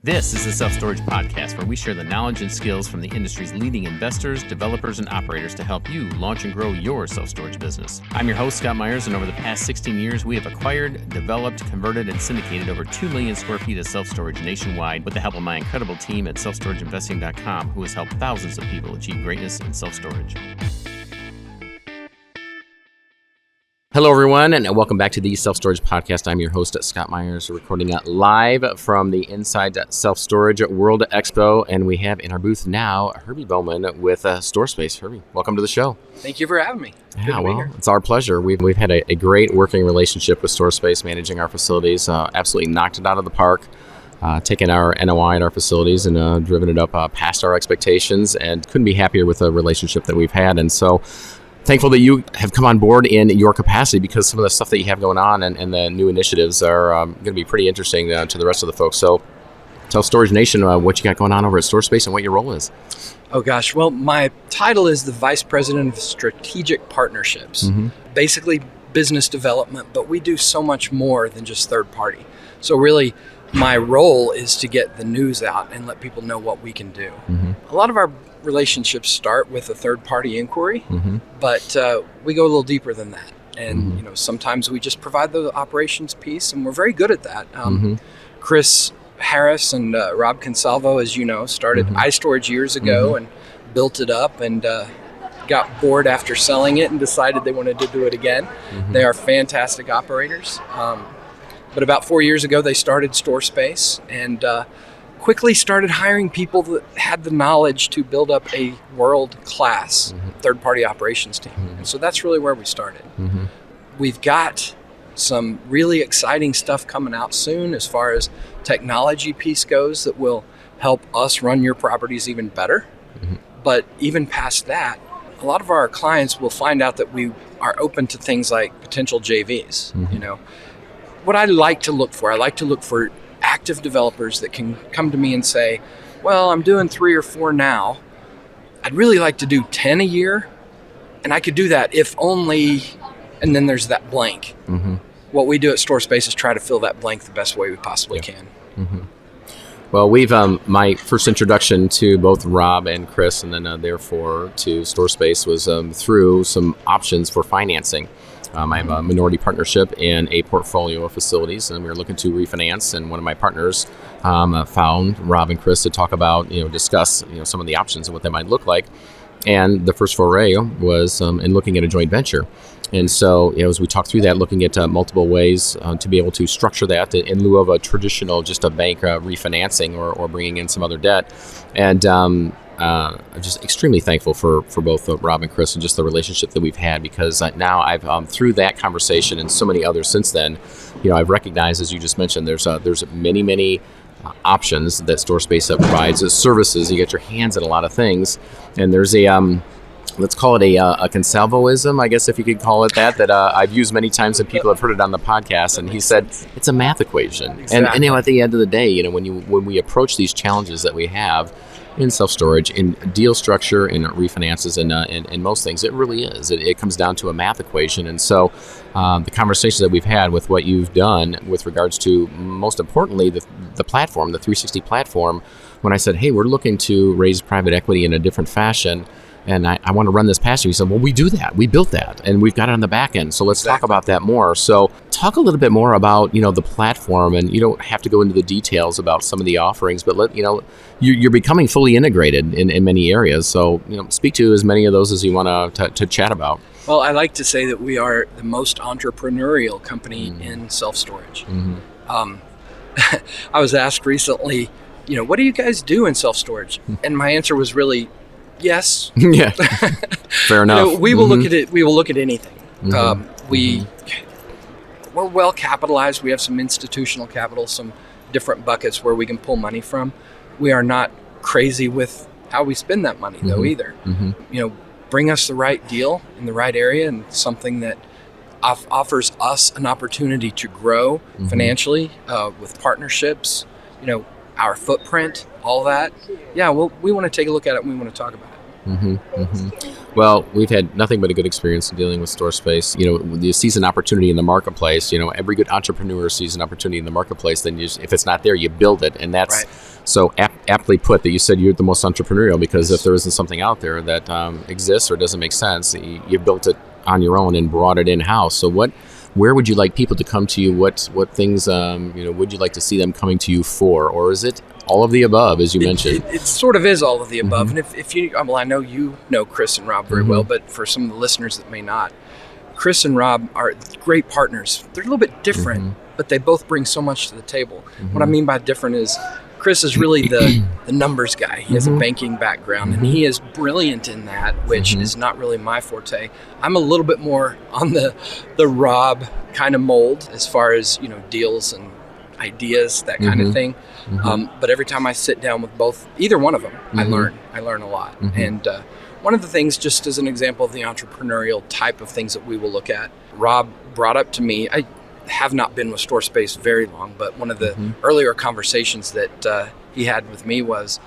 This is the Self-Storage Podcast, where we share the knowledge and skills from the industry's leading investors, developers, and operators to help you launch and grow your self-storage business. I'm your host, Scott Myers, and over the past 16 years, we have acquired, developed, converted, and syndicated over 2 million square feet of self-storage nationwide with the help of my incredible team at SelfStorageInvesting.com, who has helped thousands of people achieve greatness in self-storage. Hello, everyone, and welcome back to the Self-Storage Podcast. I'm your host, Scott Myers, recording live from the Inside Self-Storage World Expo, and we have in our booth now Herby Bowman with Store Space. Herby, welcome to the show. Thank you for having me. Yeah, well, it's our pleasure. We've had a great working relationship with Store Space, managing our facilities. Absolutely knocked it out of the park. Taken our NOI at our facilities and driven it up past our expectations, and couldn't be happier with the relationship that we've had. And so thankful that you have come on board in your capacity, because some of the stuff that you have going on and the new initiatives are going to be pretty interesting to the rest of the folks. So tell Storage Nation what you got going on over at Store Space and what your role is. Oh gosh, well, my title is the Vice President of Strategic Partnerships. Basically business development, but we do so much more than just third party. So really my role is to get the news out and let people know what we can do. A lot of our relationships start with a third-party inquiry, but we go a little deeper than that. And sometimes we just provide the operations piece, and we're very good at that. Chris Harris and Rob Consalvo, as you know, started iStorage years ago and built it up, and got bored after selling it and decided they wanted to do it again. They are fantastic operators. But about 4 years ago, they started Store Space and quickly started hiring people that had the knowledge to build up a world-class third-party operations team. And so that's really where we started. We've got some really exciting stuff coming out soon as far as technology piece goes that will help us run your properties even better. But even past that, a lot of our clients will find out that we are open to things like potential JVs. What I like to look for active developers that can come to me and say, well, I'm doing 3 or 4 now. I'd really like to do 10 a year. And I could do that if only, and then there's that blank. What we do at Store Space is try to fill that blank the best way we possibly can. Well, we've my first introduction to both Rob and Chris, and then therefore to Store Space, was through some options for financing. I have a minority partnership in a portfolio of facilities, and we were looking to refinance. And one of my partners found Rob and Chris to talk about, discuss, some of the options and what they might look like. And the first foray was in looking at a joint venture. And so, as we talked through that, looking at multiple ways to be able to structure that in lieu of a traditional, just a bank refinancing or bringing in some other debt. And I'm just extremely thankful for both Rob and Chris and just the relationship that we've had, because now I've through that conversation and so many others since then, I've recognized, as you just mentioned, there's many options that Store Space provides as services. You get your hands in a lot of things, and there's a let's call it a Consalvoism, I guess, if you could call it that I've used many times, and people have heard it on the podcast. And he said it's a math equation. Exactly. And at the end of the day, when we approach these challenges that we have in self-storage, in deal structure, in refinances, and most things, it really is. It comes down to a math equation. And so the conversations that we've had with what you've done with regards to, most importantly, the platform, the 360 platform, when I said, hey, we're looking to raise private equity in a different fashion, and I want to run this past you. He said, well, we do that. We built that, and we've got it on the back end. So let's talk about that more. So talk a little bit more about, the platform, and you don't have to go into the details about some of the offerings, but you're becoming fully integrated in many areas. So, speak to as many of those as you want to chat about. Well, I like to say that we are the most entrepreneurial company in self-storage. I was asked recently, what do you guys do in self-storage? And my answer was really, yes. Yeah, fair enough. We will look at it. We will look at anything. We're well capitalized. We have some institutional capital, some different buckets where we can pull money from. We are not crazy with how we spend that money, though, either. Bring us the right deal in the right area, and something that offers us an opportunity to grow financially with partnerships. Our footprint, all that. Yeah, well, we want to take a look at it and we want to talk about it. Well, we've had nothing but a good experience in dealing with Store Space. You see an opportunity in the marketplace. Every good entrepreneur sees an opportunity in the marketplace. Then if it's not there, you build it, and that's So aptly put that you said you're the most entrepreneurial, because if there isn't something out there that exists or doesn't make sense, you built it on your own and brought it in-house. So where would you like people to come to you? What things would you like to see them coming to you for? Or is it all of the above, as you mentioned? It sort of is all of the above. And if you, well, I know you know Chris and Rob very well, but for some of the listeners that may not, Chris and Rob are great partners. They're a little bit different, but they both bring so much to the table. What I mean by different is Chris is really the numbers guy. He has a banking background, and he is brilliant in that, which is not really my forte. I'm a little bit more on the Rob kind of mold as far as, deals and ideas, that kind of thing. But every time I sit down with either one of them, I learn a lot. And one of the things, just as an example of the entrepreneurial type of things that we will look at, Rob brought up to me, I have not been with Store Space very long, but one of the earlier conversations that he had with me was,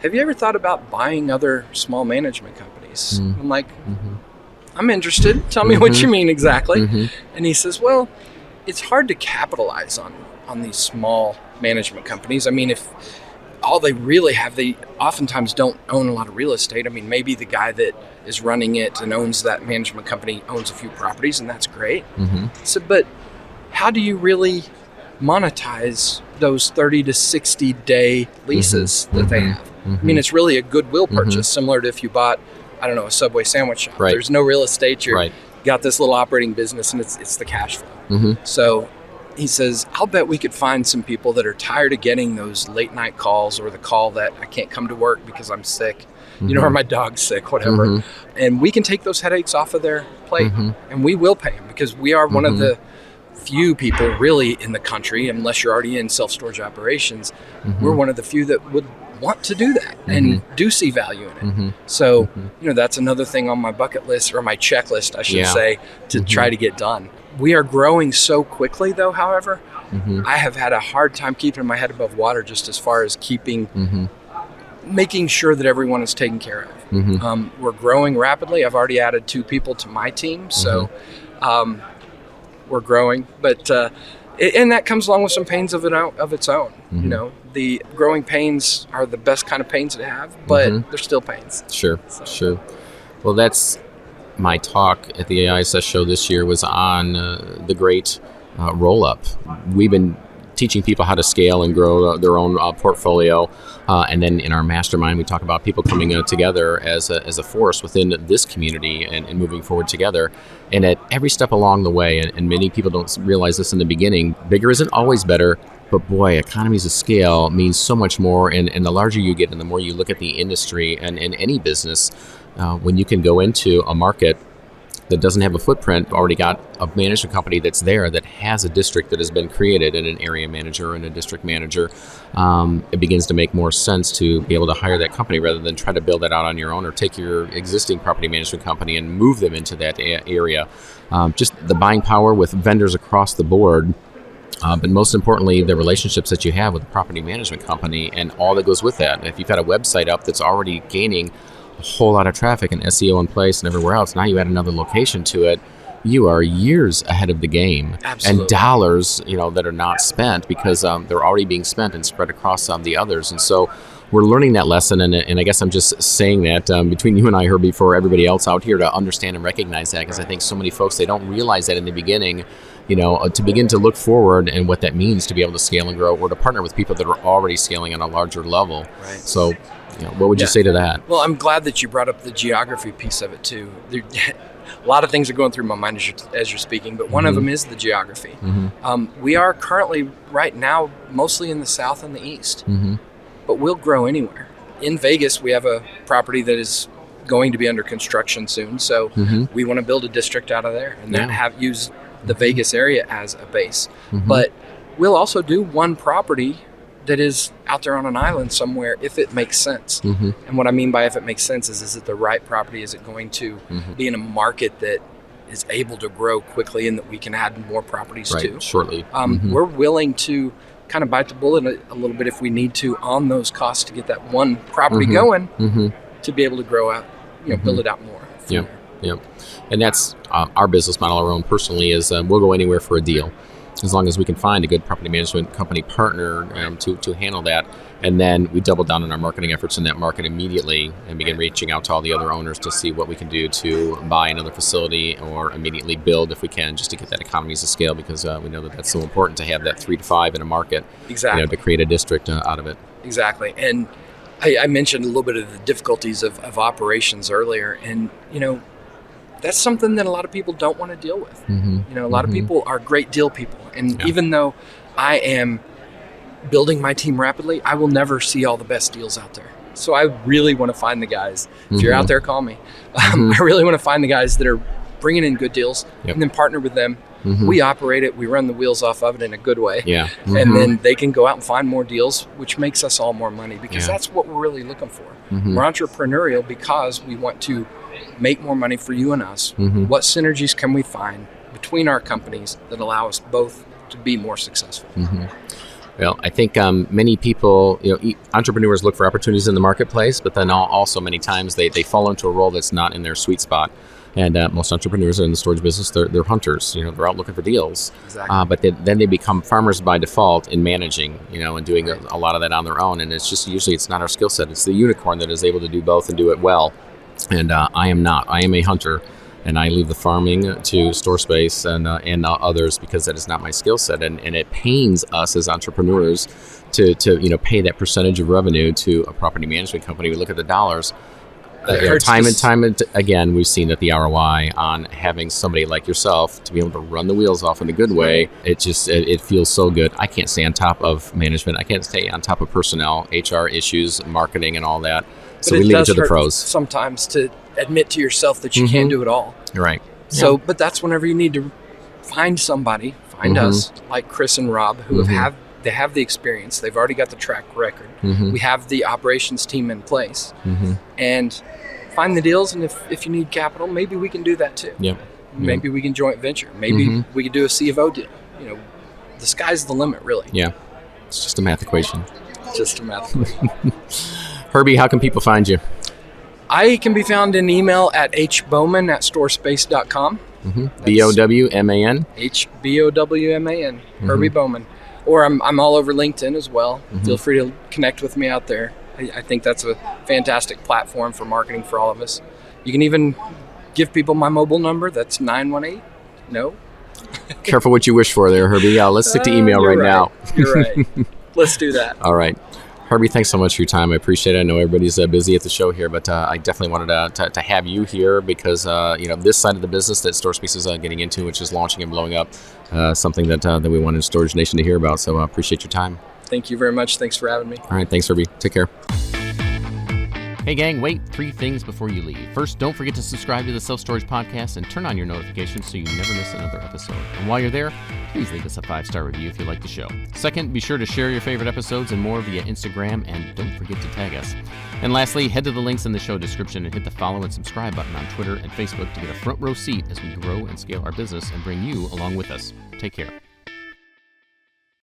have you ever thought about buying other small management companies? I'm like, I'm interested. Tell me what you mean exactly. And he says, well, it's hard to capitalize on these small management companies. I mean, if all they really have, they oftentimes don't own a lot of real estate. I mean, maybe the guy that is running it and owns that management company owns a few properties, and that's great. So, but how do you really monetize those 30 to 60 day leases that they have? I mean, it's really a goodwill purchase, similar to if you bought, I don't know, a Subway sandwich shop. Right. There's no real estate. You got this little operating business, and it's the cash flow. So he says, I'll bet we could find some people that are tired of getting those late night calls, or the call that I can't come to work because I'm sick, or my dog's sick, whatever. And we can take those headaches off of their plate, and we will pay them, because we are one of the few people really in the country, unless you're already in self-storage operations, we're one of the few that would want to do that and do see value in it. So, that's another thing on my bucket list, or my checklist, I should say, to try to get done. We are growing so quickly, though, however, I have had a hard time keeping my head above water, just as far as making sure that everyone is taken care of. We're growing rapidly. I've already added 2 people to my team, so we're growing. But and that comes along with some pains of its own. The growing pains are the best kind of pains to have, but they're still pains. Sure. Well, that's my talk at the AISS show this year was on the great roll-up. We've been teaching people how to scale and grow their own portfolio. And then in our mastermind, we talk about people coming together as a force within this community and moving forward together. And at every step along the way, and many people don't realize this in the beginning, bigger isn't always better. But boy, economies of scale means so much more. And the larger you get and the more you look at the industry and in any business, when you can go into a market that doesn't have a footprint, already got a management company that's there, that has a district that has been created, and an area manager and a district manager, it begins to make more sense to be able to hire that company rather than try to build that out on your own, or take your existing property management company and move them into that area. Just the buying power with vendors across the board. But most importantly, the relationships that you have with the property management company and all that goes with that. If you've got a website up that's already gaining a whole lot of traffic and SEO in place and everywhere else, now you add another location to it, you are years ahead of the game. Absolutely. And dollars, that are not spent because they're already being spent and spread across the others. And so we're learning that lesson, and I guess I'm just saying that between you and I, Herby, for everybody else out here to understand and recognize that, because I think so many folks, they don't realize that in the beginning, to begin to look forward and what that means to be able to scale and grow, or to partner with people that are already scaling on a larger level. Right. So, what would you say to that? Well, I'm glad that you brought up the geography piece of it too. A lot of things are going through my mind as you're speaking, but one of them is the geography. We are currently, right now, mostly in the south and the east, but we'll grow anywhere. In Vegas, we have a property that is going to be under construction soon, so we want to build a district out of there, and then use the Vegas area as a base. But we'll also do one property that is out there on an island somewhere if it makes sense. And what I mean by if it makes sense is it the right property? Is it going to be in a market that is able to grow quickly and that we can add more properties to? Shortly. We're willing to kind of bite the bullet a little bit if we need to on those costs to get that one property going to be able to grow out, build it out more. Yeah. And that's our business model, our own personally, is we'll go anywhere for a deal. as long as we can find a good property management company partner to handle that. And then we double down on our marketing efforts in that market immediately and begin reaching out to all the other owners to see what we can do to buy another facility or immediately build if we can, just to get that economies of scale, because we know that that's so important to have that 3 to 5 in a market. Exactly. To create a district out of it. Exactly. And I mentioned a little bit of the difficulties of operations earlier, and that's something that a lot of people don't want to deal with. A lot of people are great deal people, and even though I am building my team rapidly, I will never see all the best deals out there. So I really want to find the guys. If you're out there, call me. I really want to find the guys that are bringing in good deals, and then partner with them. We operate it. We run the wheels off of it in a good way. And then they can go out and find more deals, which makes us all more money, because that's what we're really looking for. We're entrepreneurial because we want to make more money for you and us. What synergies can we find between our companies that allow us both to be more successful? Well, I think many people, entrepreneurs look for opportunities in the marketplace, but then also many times they fall into a role that's not in their sweet spot. And most entrepreneurs are in the storage business. They're hunters. They're out looking for deals. Exactly. But then they become farmers by default in managing, and doing a lot of that on their own. And it's just usually it's not our skill set. It's the unicorn that is able to do both and do it well. And I am not. I am a hunter. And I leave the farming to store space and others because that is not my skill set. And it pains us as entrepreneurs to pay that percentage of revenue to a property management company. We look at the dollars. Time and again, we've seen that the ROI on having somebody like yourself to be able to run the wheels off in a good way, it feels so good. I can't stay on top of management. I can't stay on top of personnel, HR issues, marketing, and all that. So we leave it to the pros. Sometimes to admit to yourself that you can't do it all. Right. So, but that's whenever you need to find somebody, us, like Chris and Rob, who have the experience. They've already got the track record. We have the operations team in place. And find the deals, and if you need capital, maybe we can do that too. Maybe we can joint venture. Maybe we could do a C of O deal. The sky's the limit, really. Yeah. It's just a math equation. Herby, how can people find you? I can be found in email at hbowman@storespace.com. B-O-W-M-A-N? H-B-O-W-M-A-N. Herby Bowman. Or I'm all over LinkedIn as well. Feel free to connect with me out there. I think that's a fantastic platform for marketing for all of us. You can even give people my mobile number. That's 918. No. Careful what you wish for there, Herby. Let's stick to email now. You're right. Let's do that. All right. Herby, thanks so much for your time. I appreciate it. I know everybody's busy at the show here, but I definitely wanted to have you here because this side of the business that StoreSpace is getting into, which is launching and blowing up, something that we wanted Storage Nation to hear about. So I appreciate your time. Thank you very much. Thanks for having me. All right. Thanks, Herby. Take care. Hey gang, wait, 3 things before you leave. First, don't forget to subscribe to the Self-Storage Podcast and turn on your notifications so you never miss another episode. And while you're there, please leave us a 5-star review if you like the show. Second, be sure to share your favorite episodes and more via Instagram, and don't forget to tag us. And lastly, head to the links in the show description and hit the follow and subscribe button on Twitter and Facebook to get a front row seat as we grow and scale our business and bring you along with us. Take care.